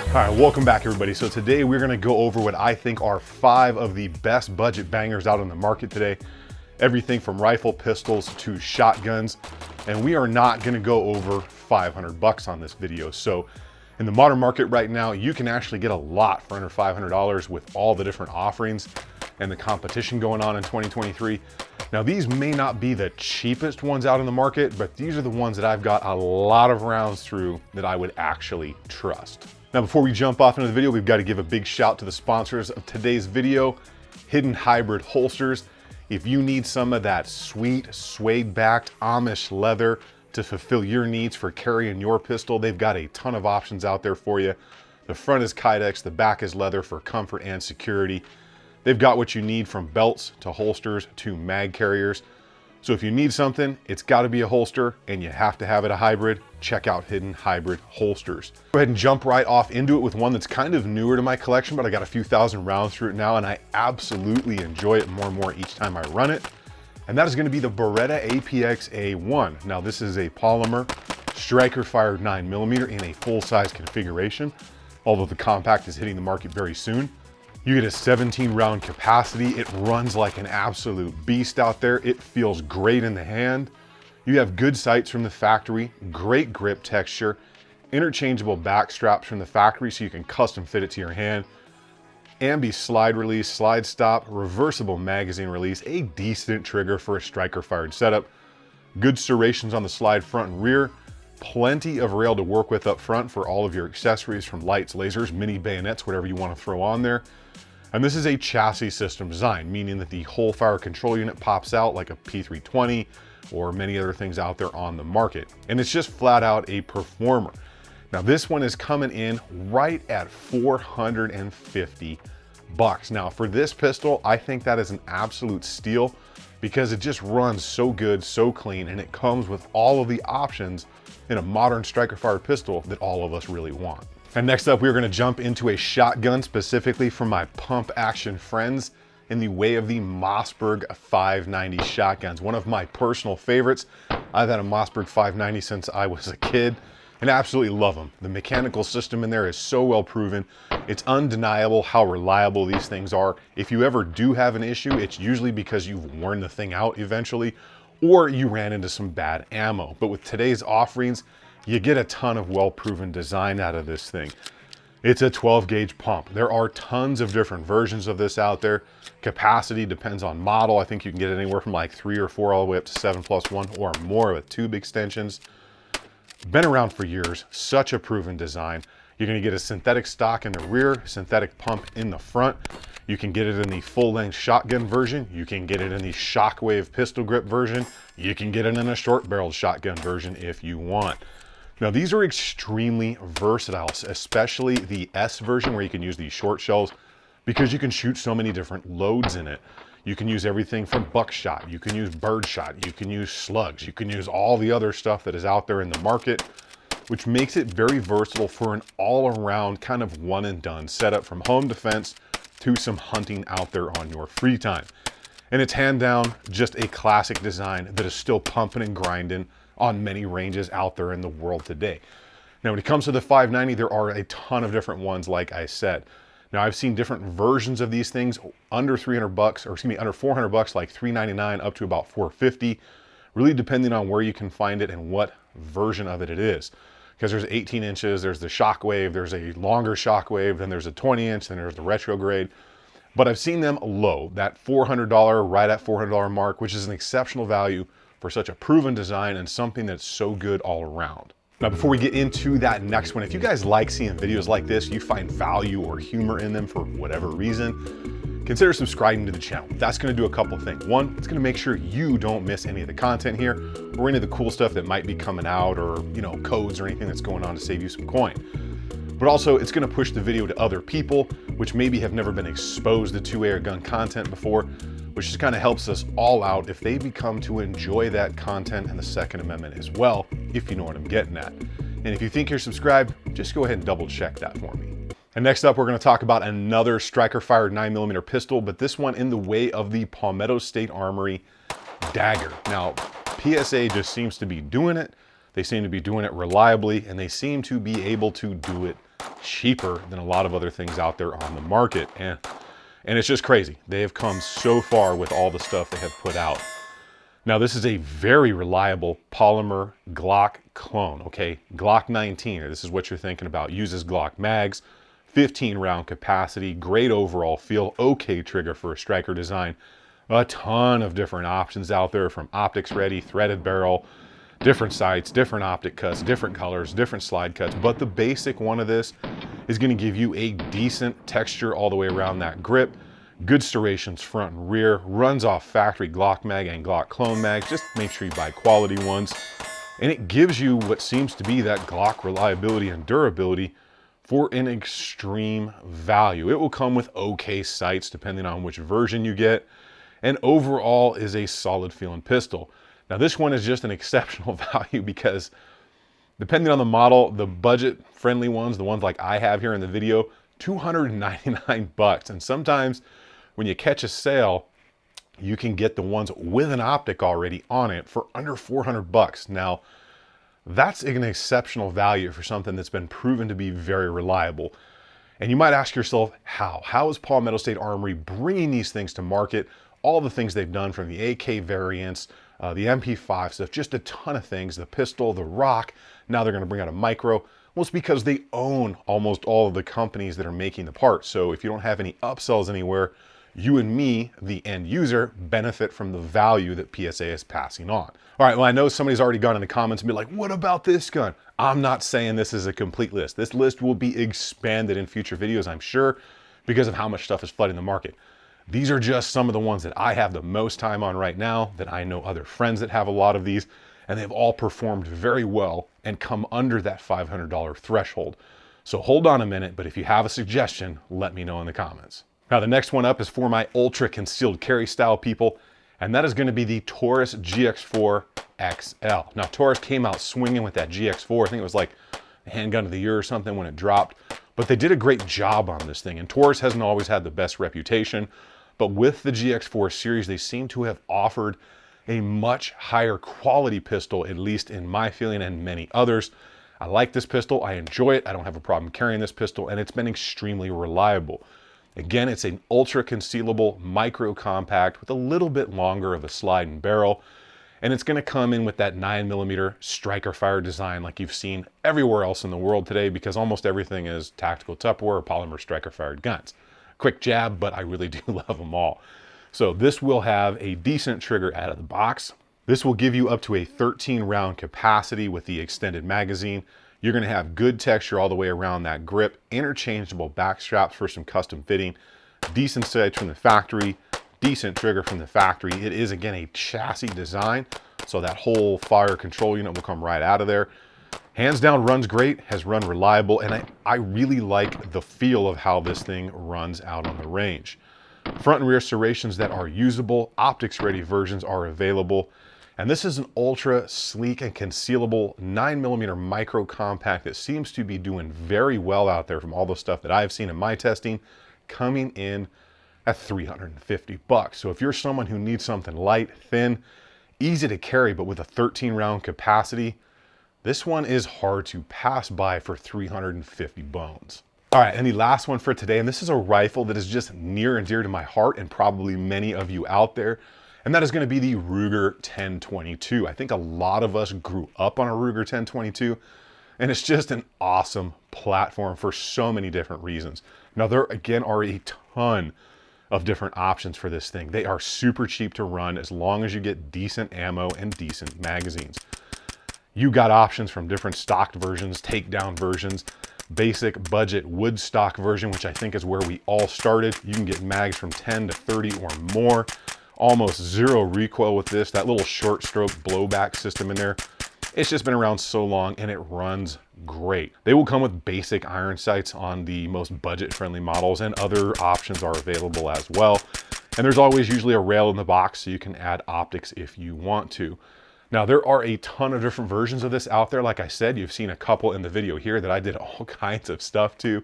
All right, welcome back everybody. So today we're gonna go over what I think are 5 of the best budget bangers out on the market today. Everything from rifle, pistols to shotguns. And we are not gonna go over 500 bucks on this video. So in the modern market right now, you can actually get a lot for under $500 with all the different offerings and the competition going on in 2023. Now these may not be the cheapest ones out in the market, but these are the ones that I've got a lot of rounds through that I would actually trust. Now, before we jump off into the video, we've got to give a big shout to the sponsors of today's video, Hidden Hybrid Holsters. If you need some of that sweet suede-backed Amish leather to fulfill your needs for carrying your pistol, they've got a ton of options out there for you. The front is Kydex, the back is leather for comfort and security. They've got what you need from belts to holsters to mag carriers. So if you need something, it's got to be a holster and you have to have it a hybrid. Check out Hidden Hybrid Holsters. Go ahead and jump right off into it with one that's kind of newer to my collection, but I got a few thousand rounds through it now and I absolutely enjoy it more and more each time I run it. And that is going to be the Beretta APX A1. Now this is a polymer striker fired 9mm in a full-size configuration, although the compact is hitting the market very soon. You get a 17 round capacity. It runs like an absolute beast out there. It feels great in the hand. You have good sights from the factory, great grip texture, interchangeable back straps from the factory so you can custom fit it to your hand. Ambi slide release, slide stop, reversible magazine release, a decent trigger for a striker fired setup. Good serrations on the slide front and rear. Plenty of rail to work with up front for all of your accessories from lights, lasers, mini bayonets, whatever you want to throw on there. And this is a chassis system design, meaning that the whole fire control unit pops out like a P320 or many other things out there on the market. And it's just flat out a performer. Now this one is coming in right at 450 bucks. Now for this pistol, I think that is an absolute steal because it just runs so good, so clean, and it comes with all of the options in a modern striker fired pistol that all of us really want. And next up, we're gonna jump into a shotgun specifically for my pump action friends in the way of the Mossberg 590 shotguns. One of my personal favorites. I've had a Mossberg 590 since I was a kid and absolutely love them. The mechanical system in there is so well proven. It's undeniable how reliable these things are. If you ever do have an issue, it's usually because you've worn the thing out eventually or you ran into some bad ammo. But with today's offerings, you get a ton of well-proven design out of this thing. It's a 12 gauge pump. There are tons of different versions of this out there. Capacity depends on model. I think you can get it anywhere from like 3 or 4 all the way up to 7+1 or more with tube extensions. Been around for years, such a proven design. You're gonna get a synthetic stock in the rear, synthetic pump in the front. You can get it in the full-length shotgun version. You can get it in the Shockwave pistol grip version. You can get it in a short-barreled shotgun version if you want. Now these are extremely versatile, especially the S version where you can use these short shells because you can shoot so many different loads in it. You can use everything from buckshot, you can use birdshot, you can use slugs, you can use all the other stuff that is out there in the market, which makes it very versatile for an all-around kind of one and done setup from home defense to some hunting out there on your free time. And it's hand down just a classic design that is still pumping and grinding on many ranges out there in the world today. Now, when it comes to the 590, there are a ton of different ones, like I said. Now, I've seen different versions of these things under 300 bucks, or excuse me, under 400 bucks, like 399 up to about 450, really depending on where you can find it and what version of it is. Because there's 18 inches, there's the Shockwave, there's a longer Shockwave, then there's a 20 inch, then there's the retrograde. But I've seen them low, that $400, right at $400 mark, which is an exceptional value for such a proven design and something that's so good all around. Now, before we get into that next one, if you guys like seeing videos like this, you find value or humor in them for whatever reason, consider subscribing to the channel. That's gonna do a couple things. One, it's gonna make sure you don't miss any of the content here or any of the cool stuff that might be coming out or, you know, codes or anything that's going on to save you some coin. But also, it's gonna push the video to other people, which maybe have never been exposed to 2A gun content before, which just kind of helps us all out if they become to enjoy that content and the Second Amendment as well, if you know what I'm getting at. And if you think you're subscribed, just go ahead and double check that for me. And next up, we're gonna talk about another striker fired 9mm pistol, but this one in the way of the Palmetto State Armory Dagger. Now, PSA just seems to be doing it. They seem to be doing it reliably, and they seem to be able to do it cheaper than a lot of other things out there on the market. And it's just crazy. They have come so far with all the stuff they have put out. Now, this is a very reliable polymer Glock clone, okay? Glock 19, this is what you're thinking about. Uses Glock mags, 15 round capacity, great overall feel, okay trigger for a striker design. A ton of different options out there, from optics ready, threaded barrel, different sights, different optic cuts, different colors, different slide cuts. But the basic one of this is going to give you a decent texture all the way around that grip. Good serrations front and rear, runs off factory Glock mag and Glock clone mags. Just make sure you buy quality ones. And it gives you what seems to be that Glock reliability and durability for an extreme value. It will come with okay sights depending on which version you get, and overall is a solid feeling pistol. Now, this one is just an exceptional value because depending on the model, the budget friendly ones, the ones like I have here in the video, $299. And sometimes when you catch a sale, you can get the ones with an optic already on it for under 400 bucks. Now, that's an exceptional value for something that's been proven to be very reliable. And you might ask yourself, how? How is Palmetto State Armory bringing these things to market? All the things they've done, from the AK variants, the MP5 stuff, just a ton of things, the pistol, the rock. Now they're going to bring out a micro. Well, it's because they own almost all of the companies that are making the parts. So if you don't have any upsells anywhere, you and me, the end user, benefit from the value that PSA is passing on. All right, well, I know somebody's already gone in the comments and be like, what about this gun? I'm not saying this is a complete list. This list will be expanded in future videos, I'm sure, because of how much stuff is flooding the market. These are just some of the ones that I have the most time on right now, that I know other friends that have a lot of these, and they've all performed very well and come under that $500 threshold. So hold on a minute, but if you have a suggestion, let me know in the comments. Now, the next one up is for my ultra concealed carry style people, and that is going to be the Taurus GX4 XL. Now, Taurus came out swinging with that GX4. I think it was like a handgun of the year or something when it dropped, but they did a great job on this thing. And Taurus hasn't always had the best reputation, but with the GX4 series, they seem to have offered a much higher quality pistol, at least in my feeling and many others. I like this pistol. I enjoy it. I don't have a problem carrying this pistol, and it's been extremely reliable. Again, it's an ultra concealable micro compact with a little bit longer of a slide and barrel, and it's going to come in with that 9mm striker fire design like you've seen everywhere else in the world today, because almost everything is tactical Tupperware or polymer striker fired guns. Quick jab, but I really do love them all. So this will have a decent trigger out of the box. This will give you up to a 13 round capacity with the extended magazine. You're going to have good texture all the way around that grip, interchangeable back straps for some custom fitting, decent sights from the factory, decent trigger from the factory. It is, again, a chassis design, so that whole fire control unit will come right out of there. Hands down, runs great, has run reliable, and I really like the feel of how this thing runs out on the range. Front and rear serrations that are usable, optics ready versions are available. And this is an ultra sleek and concealable 9mm micro compact that seems to be doing very well out there from all the stuff that I've seen in my testing, coming in at 350 bucks. So if you're someone who needs something light, thin, easy to carry, but with a 13 round capacity, this one is hard to pass by for 350 bones. All right, and the last one for today, and this is a rifle that is just near and dear to my heart and probably many of you out there, and that is going to be the Ruger 1022. I think a lot of us grew up on a Ruger 1022, and it's just an awesome platform for so many different reasons. Now, there again are a ton of different options for this thing. They are super cheap to run as long as you get decent ammo and decent magazines. You got options from different stocked versions, takedown versions, basic budget wood stock version, which I think is where we all started. You can get mags from 10 to 30 or more. Almost zero recoil with this. That little short stroke blowback system in there, it's just been around so long and it runs great. They will come with basic iron sights on the most budget friendly models, and other options are available as well. And there's always usually a rail in the box so you can add optics if you want to. Now, there are a ton of different versions of this out there. Like I said, you've seen a couple in the video here that I did all kinds of stuff to.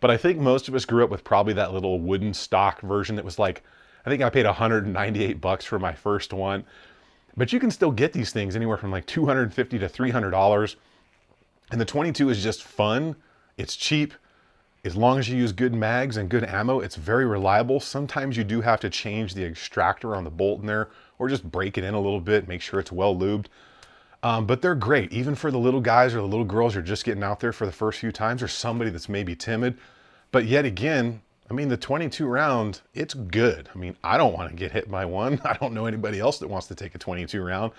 But I think most of us grew up with probably that little wooden stock version that was like, I think I paid 198 bucks for my first one. But you can still get these things anywhere from like $250 to $300. And the 22 is just fun It's cheap. As long as you use good mags and good ammo, it's very reliable. Sometimes you do have to change the extractor on the bolt in there or just break it in a little bit, make sure it's well lubed. But they're great, even for the little guys or the little girls who are just getting out there for the first few times, or somebody that's maybe timid. But yet again, I mean, the 22 round, it's good. I mean, I don't want to get hit by one. I don't know anybody else that wants to take a 22 round.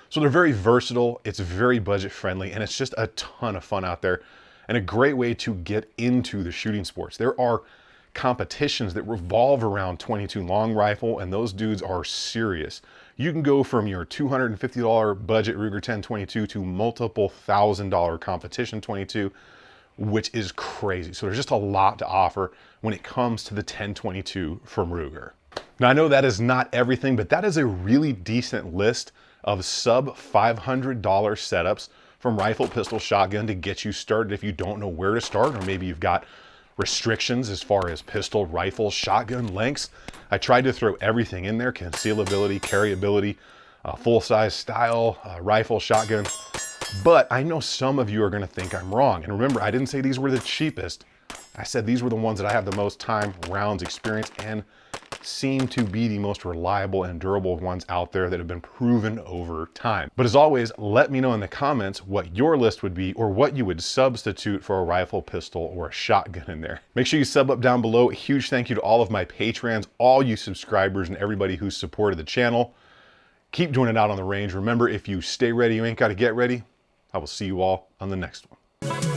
So they're very versatile. It's very budget friendly, and it's just a ton of fun out there and a great way to get into the shooting sports. There are competitions that revolve around 22 long rifle, and those dudes are serious. You can go from your $250 budget Ruger 1022 to multiple $1,000 competition 22, which is crazy. So there's just a lot to offer when it comes to the 1022 from Ruger. Now I know that is not everything, but that is a really decent list of sub $500 setups from rifle, pistol, shotgun to get you started if you don't know where to start, or maybe you've got restrictions as far as pistol, rifle, shotgun lengths. I tried to throw everything in there: concealability, carryability, full-size style, rifle, shotgun. But I know some of you are gonna think I'm wrong. And remember, I didn't say these were the cheapest. I said these were the ones that I have the most time, rounds, experience, and seem to be the most reliable and durable ones out there that have been proven over time. But as always, let me know in the comments what your list would be, or what you would substitute for a rifle, pistol, or a shotgun in there. Make sure you sub up down below. A huge thank you to all of my patrons, all you subscribers, and everybody who's supported the channel. Keep doing it out on the range. Remember, if you stay ready, you ain't got to get ready. I will see you all on the next one.